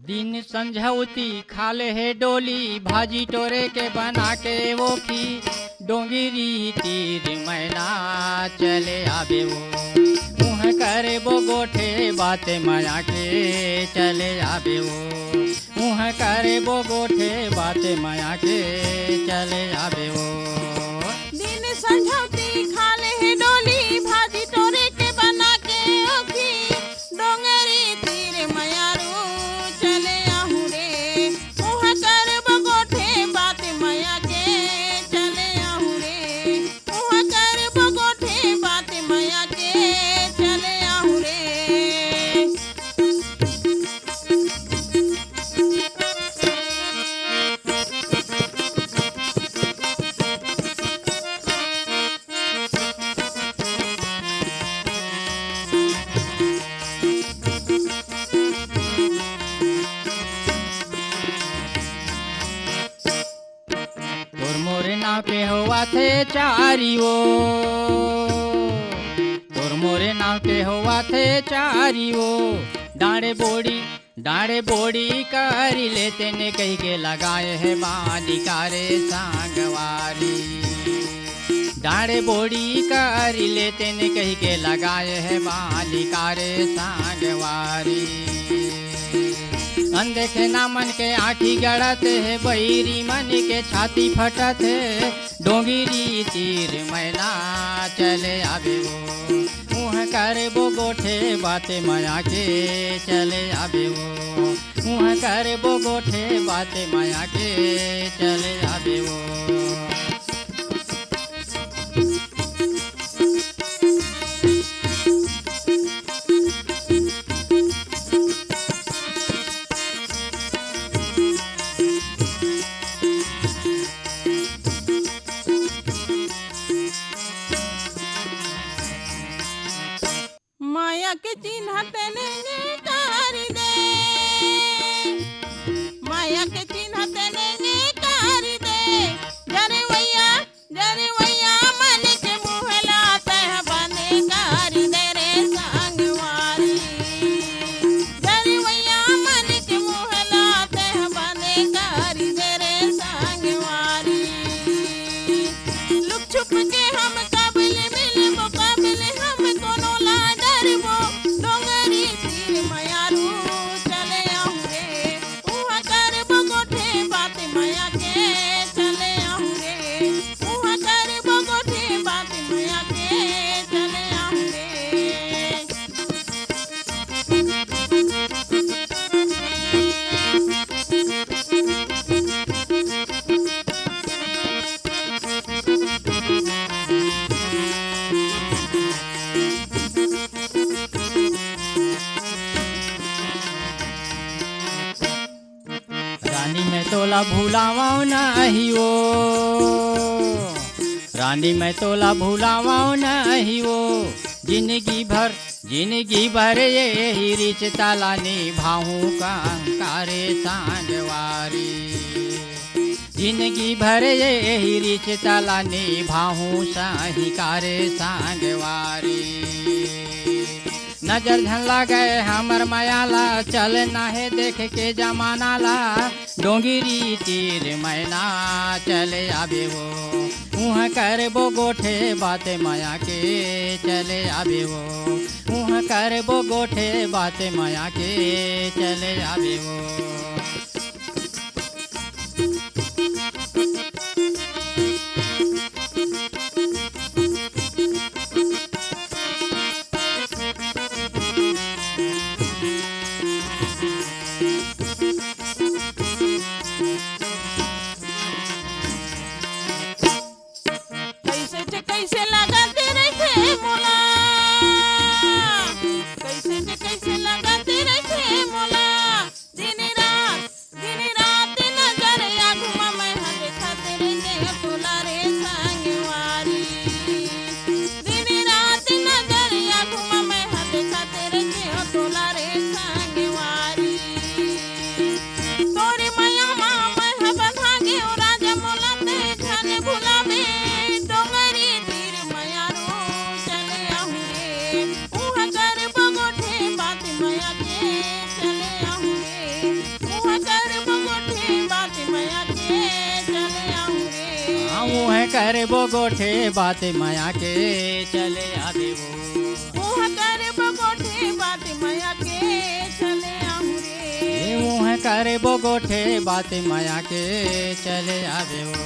दिन संझौती खाले है डोली भाजी टोरे के बना के वो खी डोंगिरी तीर मैना चले आवे वो मुँह करे वो गोठे बातें माया के चले आवे वो मुँह करे वो गोठे बातें माया के चले आवे वो। दिन संझौती खाले है डोली भाजी टोरे के बना के ओखी डोंगरी तीर मयारू चले आहू रे मुँह कर बगोठे बात माया के चले आहू रे मुँह कर बगोठे बात माया के चले आहू रे। तोर मोरे नाव के हुआ थे चारियो तोर मोरे नाव के हुआ थे चारियो डाँड़े बोड़ी करी लेते ने कही के लगाए है बालिकारे सांगवारी डाँड़े बोड़ी करी लेते ने कही के लगाए है बालिकारे सांगवारी। अनदेखे ना मन के आँखी गड़त है बहिरी मन के छाती फटत है डोंगिरी तीर मैना चले आवे वो मुँह कर वो गोठे बातें माया के चले आवे वो मुँह कर वो गोठे बातें माया के चले आवे वो। माया के चिन्ह तेने कर दे माया के चिन्ह तेने कर दे जरे वैया मन के मुँह लाते हैं बने कर दे रे संगवारी जरे वैया मन के मुँह लाते हैं बने कर दे रे संगवारी। लुक छुप के हम काबिल मिले मुकाबिल हम कोनो ला डरबो डोंगरी तीर मयारू चले आहू रे उहाँ करबो गोठे बात माया के चले आहू रे उहाँ करबो गोठे बात माया के चले आहू रे। रानी मैं तोला भूलावाओ नहीं वो रानी मैं तोला भूलावाओ नहीं वो जिंदगी भर ये ही रिश्ता निभाऊं कारे सांगवारी जिंदगी भर ये ही रिश्ता निभाऊं साहिकारे सांगवारी। नजर झल्ला गए हमर मायाला चल नाहे देख के जमाना ला डोंगिरी तीर मैना चले आवे वो मुँह कर वो गोठे बातें माया के चले आवे वो मुँह कर वो गोठे बातें माया के चले आवे वो। कैसे लगाते रहे मोला कैसे लगाते रहे मोला दिन रात मुँह कर बो गोठे बात माया के चले आवे वो मुँह कर बगोठे बात माया के चले आहू रे। मुँह कर बो गोठे बात माया के चले आवे वो